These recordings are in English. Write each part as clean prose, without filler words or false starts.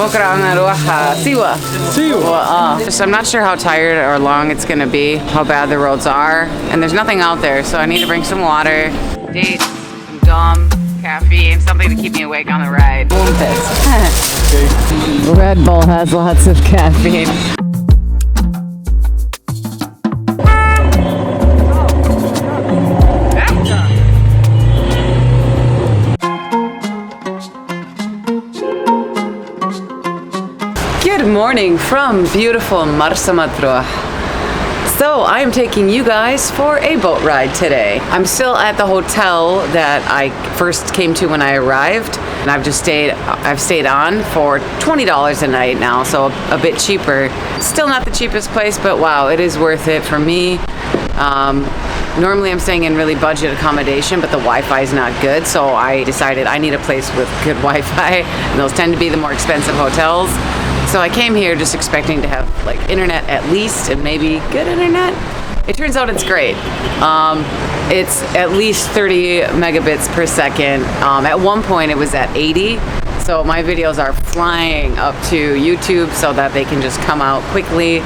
بكرة نروح سيوة. Just I'm not sure how tired or long it's gonna be, how bad the roads are, and there's nothing out there, so I need to bring some water, dates, some gum, caffeine, something to keep me awake on the ride. Red Bull has lots of caffeine. Good morning from beautiful Marsa Matruh. So I am taking you guys for a boat ride today. I'm still at the hotel that I first came to when I arrived, and I've stayed on for $20 a night now, so a bit cheaper. Still not the cheapest place, but wow, it is worth it for me. Normally I'm staying in really budget accommodation, but the Wi-Fi is not good, so I decided I need a place with good Wi-Fi, and those tend to be the more expensive hotels. So I came here just expecting to have like internet at least, and maybe good internet. It turns out it's great. It's at least 30 megabits per second. At one point it was at 80. So my videos are flying up to YouTube so that they can just come out quickly.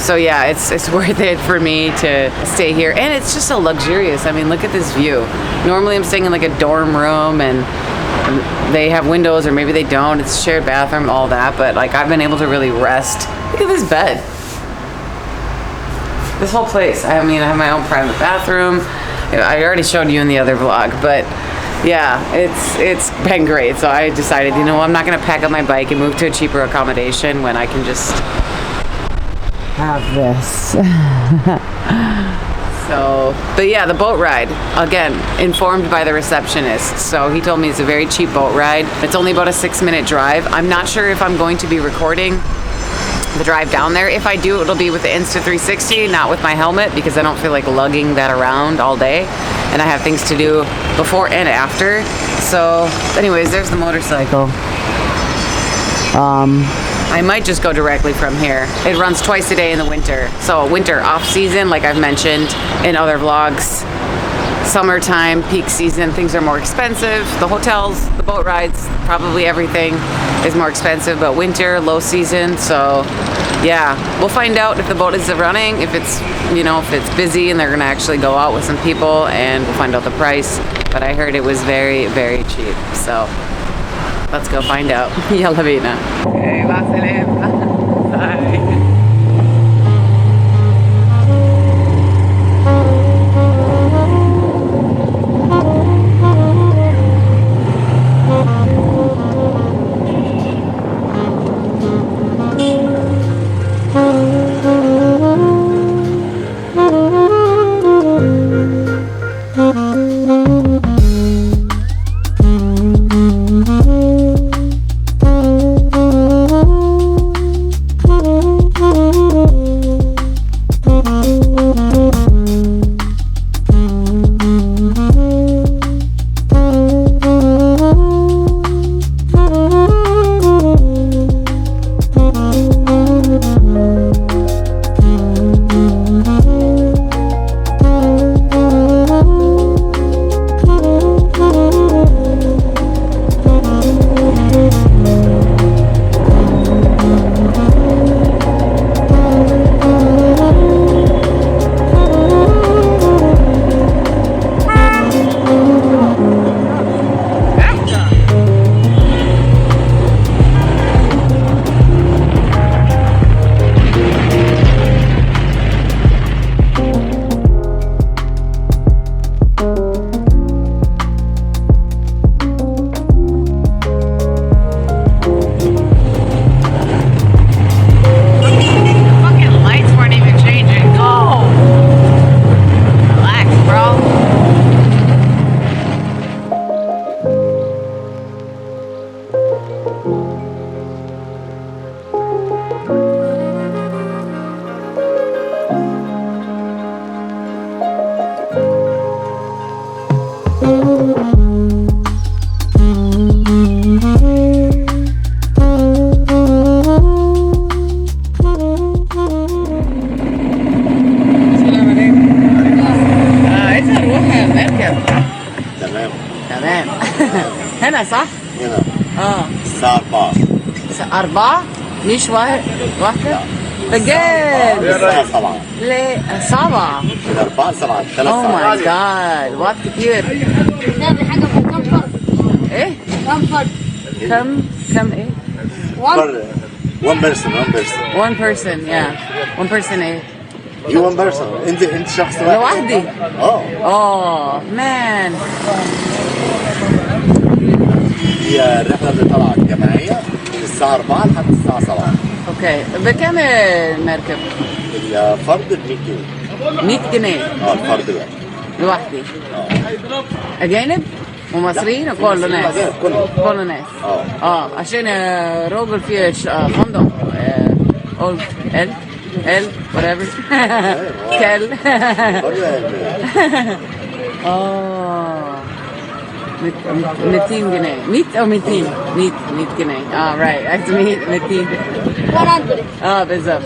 So yeah, it's worth it for me to stay here. And it's just so luxurious. I mean, look at this view. Normally I'm staying in like a dorm room and they have windows, or maybe they don't. It's a shared bathroom, all that, but like I've been able to really rest. Look at this bed. This whole place. I mean, I have my own private bathroom. I already showed you in the other vlog, but yeah, it's been great. So I decided, you know, I'm not gonna pack up my bike and move to a cheaper accommodation when I can just have this. So, but yeah, the boat ride, again, informed by the receptionist. So he told me it's a very cheap boat ride. It's only about a 6-minute drive. I'm not sure if I'm going to be recording the drive down there. If I do, it'll be with the Insta360, not with my helmet, because I don't feel like lugging that around all day. And I have things to do before and after. So anyways, there's the motorcycle. I might just go directly from here. It runs twice a day in the winter. So winter off season, like I've mentioned in other vlogs. Summertime, peak season, things are more expensive. The hotels, the boat rides, probably everything is more expensive, but winter, low season. So yeah, we'll find out if the boat is running, if it's, you know, if it's busy and they're gonna actually go out with some people, and we'll find out the price. But I heard it was very, very cheap. So let's go find out. Yalla bina. Okay, bye. 4 مش واحدة بجد الساعة 7 ليه 7 من 4 7 3 اوه ساعات ماي جاد وقت كتير نعمل حاجة كم فرد؟ ايه كم فرد؟ كم ايه one person one person yeah one person ايه you one person انت شخص واحد لوحدي اه مان هي الرحلة اللي طلعت جماعية من الساعة 4 لحد الساعة 7 اوكي بكام المركب؟ الفرد ب 100 جنيه 100 جنيه الفرد بقى لوحدي أجانب ومصريين وكل ناس كل ناس عشان راجل في فندق قلت ال whatever كل 200 جنيه 100 أو 200 100 جنيه right actually 200 100 بالظبط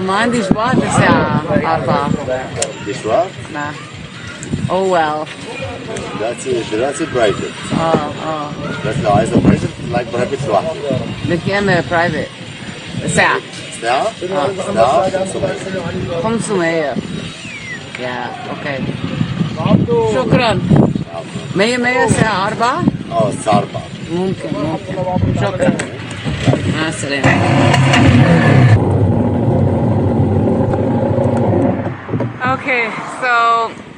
ما عنديش وقت الساعة 4 مش وقت؟ ما oh well دلوقتي برايفت بس لو عايزة برايفت لايك برايفت لوحدك بكام برايفت ساعة؟ ساعة 500 يا اوكي شكرا 100 ساعة 4 الساعة 4 ممكن شكرا مع السلامة Okay, so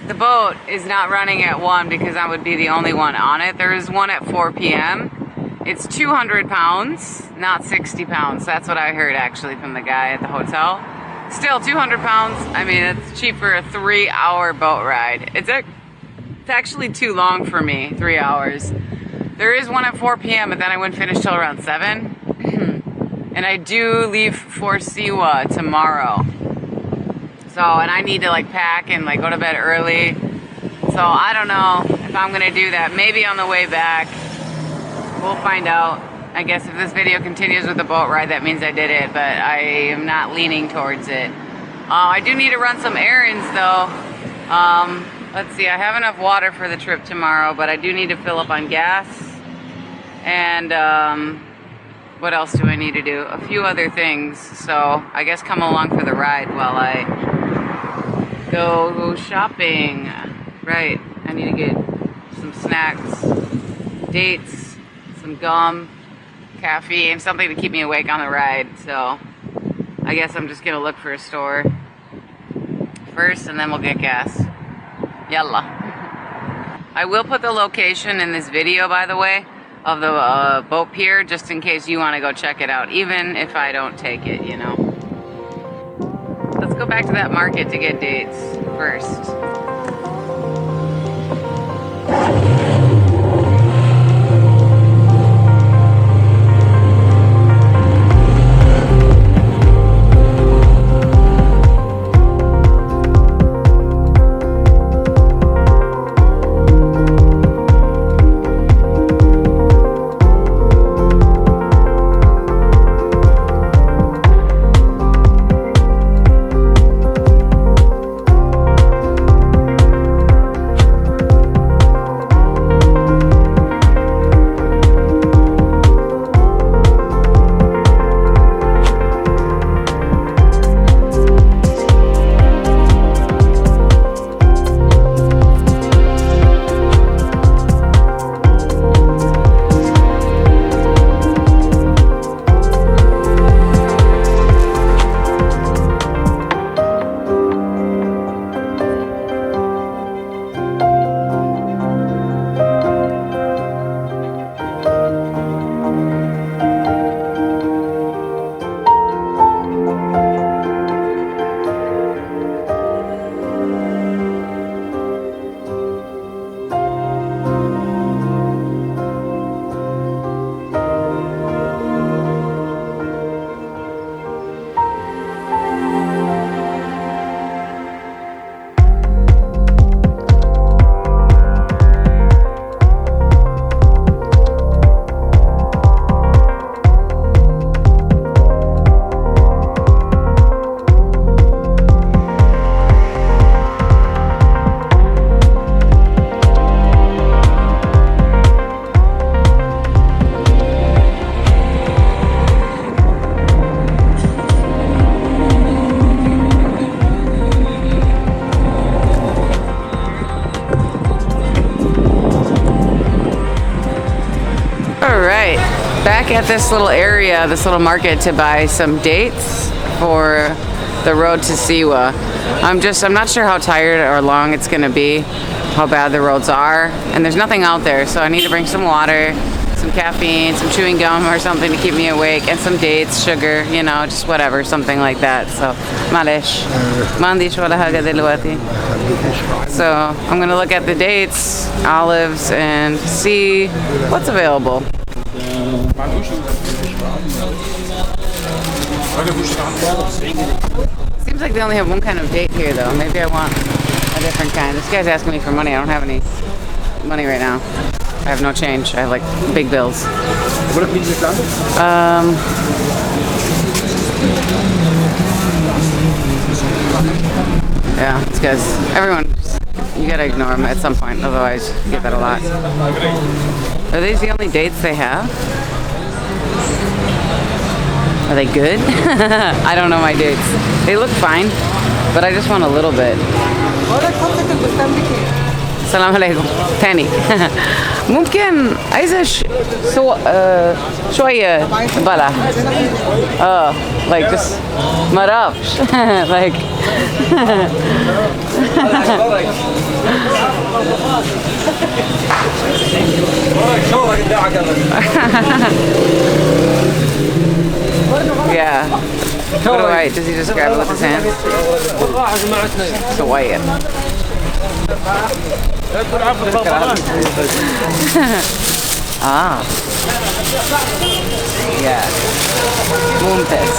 the boat is not running at 1 because I would be the only one on it. There is one at 4 p.m. It's 200 pounds, not 60 pounds. That's what I heard actually from the guy at the hotel. Still 200 pounds. I mean, it's cheap for a 3-hour boat ride. It's actually too long for me, 3 hours. There is one at 4 p.m., but then I wouldn't finish till around 7. And I do leave for Siwa tomorrow. So, and I need to like pack and like go to bed early. So I don't know if I'm gonna do that. Maybe on the way back. We'll find out. I guess if this video continues with the boat ride, that means I did it, but I am not leaning towards it. I do need to run some errands though. Let's see, I have enough water for the trip tomorrow, but I do need to fill up on gas. And what else do I need to do? A few other things. So I guess come along for the ride while I go shopping. Right, I need to get some snacks, dates, some gum, caffeine, something to keep me awake on the ride. So I guess I'm just gonna look for a store first and then we'll get gas. Yalla. I will put the location in this video, by the way, of the boat pier, just in case you want to go check it out, even if I don't take it, you know. Let's go back to that market to get dates first. back at this little area, this little market to buy some dates for the road to Siwa. I'm not sure how tired or long it's gonna be, how bad the roads are, and there's nothing out there, so I need to bring some water, some caffeine, some chewing gum or something to keep me awake, and some dates, sugar, you know, just whatever, something like that. So, معلش ما عنديش ولا حاجة دلوقتي. So, I'm gonna look at the dates, olives, and see what's available. Seems like they only have one kind of date here, though. Maybe I want a different kind. This guy's asking me for money. I don't have any money right now. I have no change. I have like big bills. Yeah, it's because everyone, you gotta ignore them at some point. Otherwise, you get that a lot. Are these the only dates they have? Are they good? I don't know my dates. They look fine, but I just want a little bit. السلام عليكم تاني. ممكن عايزة شوية بلح. Like just مرافش. Like yeah. What do I, does he just grab it with his hand? So white. Ah. Yeah. ممتاز.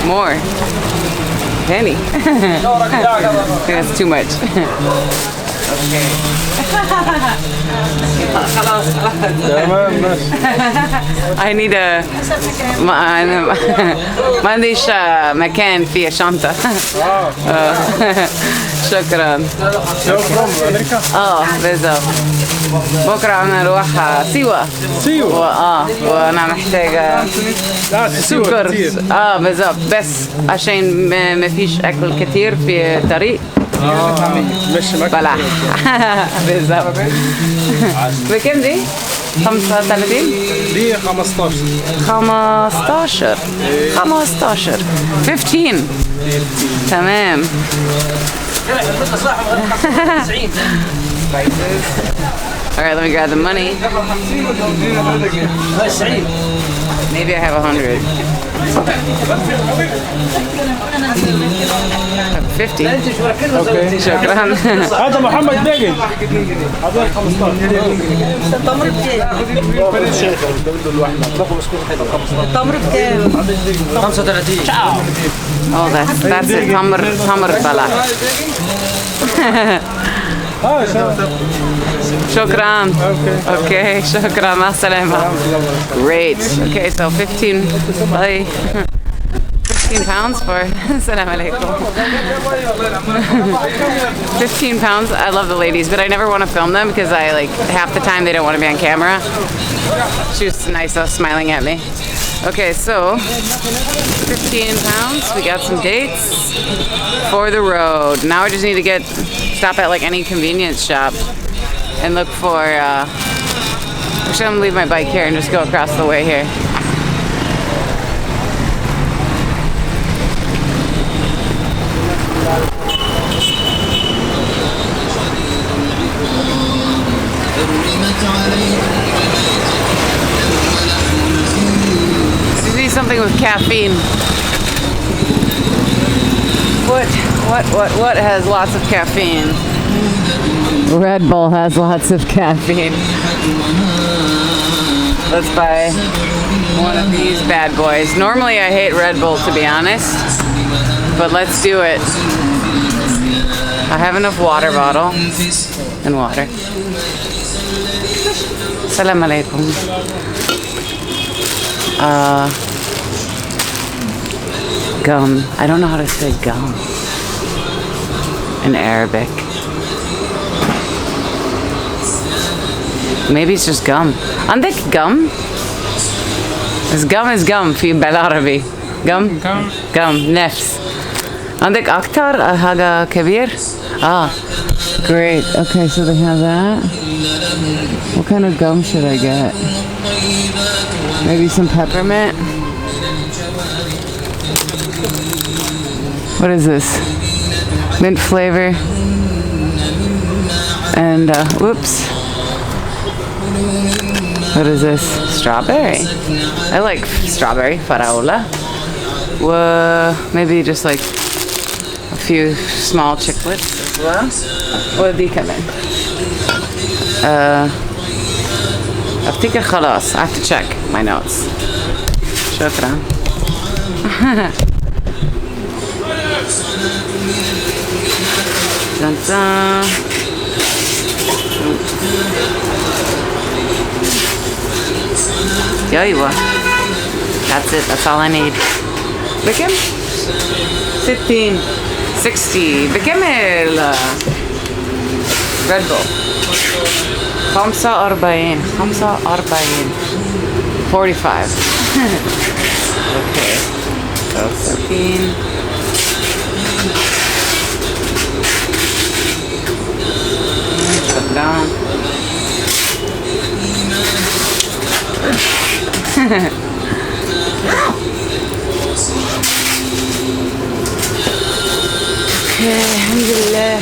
More. Penny. That's too much. Okay. I need a ما عنديش مكان فيه شنطة. شكرا. بالضبط. بكرة أنا أروح سيوة. وأنا محتاجة سكر. بالضبط بس عشان ما فيش أكل كتير في الطريق. بلح. بالضبط. بكم دي؟ 35 دي 15 15 15 تمام. Alright, let me grab the money. Maybe I have 100. 50. Okay. شكرا. هذا محمد بيجي. هذا 15. التمر بكام؟ التمر بكام؟ 35. Oh, that's it. تمر بلح. شكرا. Okay, شكرا. مع السلامة. Great. Okay, so 15. Bye. 15 pounds for Assalamu alaikum. 15 pounds. I love the ladies, but I never want to film them because I like half the time they don't want to be on camera. She was nice though, smiling at me. Okay, so 15 pounds. We got some dates for the road. Now I just need to stop at like any convenience shop and look for actually I'm gonna leave my bike here and just go across the way here. Something with caffeine. What has lots of caffeine? Red Bull has lots of caffeine. Let's buy one of these bad boys. Normally I hate Red Bull, to be honest, but let's do it. I have enough water bottle and water. Assalamu alaikum. Gum. I don't know how to say gum in Arabic. Maybe it's just gum. عندك gum? Gum is gum في بالعربي. Gum? Gum. نفس. عندك أكتر حاجة كبير؟ Ah, great. Okay, so they have that. What kind of gum should I get? Maybe some peppermint? What is this? Mint flavor. And, whoops. What is this? Strawberry. I like strawberry, faraola. Maybe just like a few small chiclets as well. What did come in? أفتكر خلاص. I have to check my notes. شكرا. Dun dun. Yaiwa. That's it. That's all I need. بكم؟ 15 60 بكمل Red Bull 45 45 Okay, so 13 shut down. الحمد لله.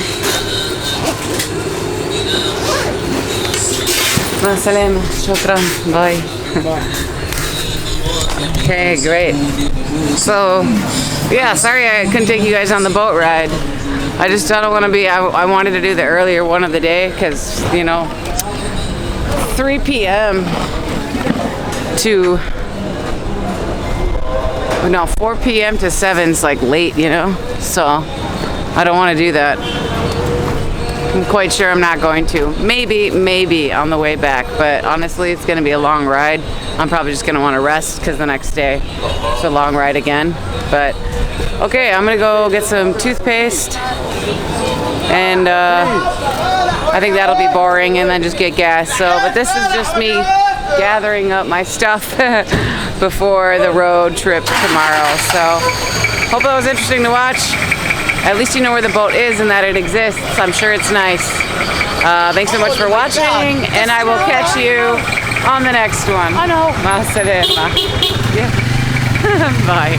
مع السلامة. شكرا. باي. Okay, great. So, yeah, sorry I couldn't take you guys on the boat ride. I just don't want to be, I wanted to do the earlier one of the day because, you know, 3 p.m. to, no, 4 p.m. to 7 is like late, you know, so I don't want to do that. I'm quite sure I'm not going to. Maybe on the way back, but honestly, it's going to be a long ride. I'm probably just going to want to rest because the next day it's a long ride again. But okay, I'm going to go get some toothpaste and I think that'll be boring and then just get gas. So, but this is just me gathering up my stuff before the road trip tomorrow. So, hope that was interesting to watch. At least you know where the boat is and that it exists. I'm sure it's nice. Thanks so much for watching, and I will catch you on the next one. I know. Ma salama. Yeah. Bye.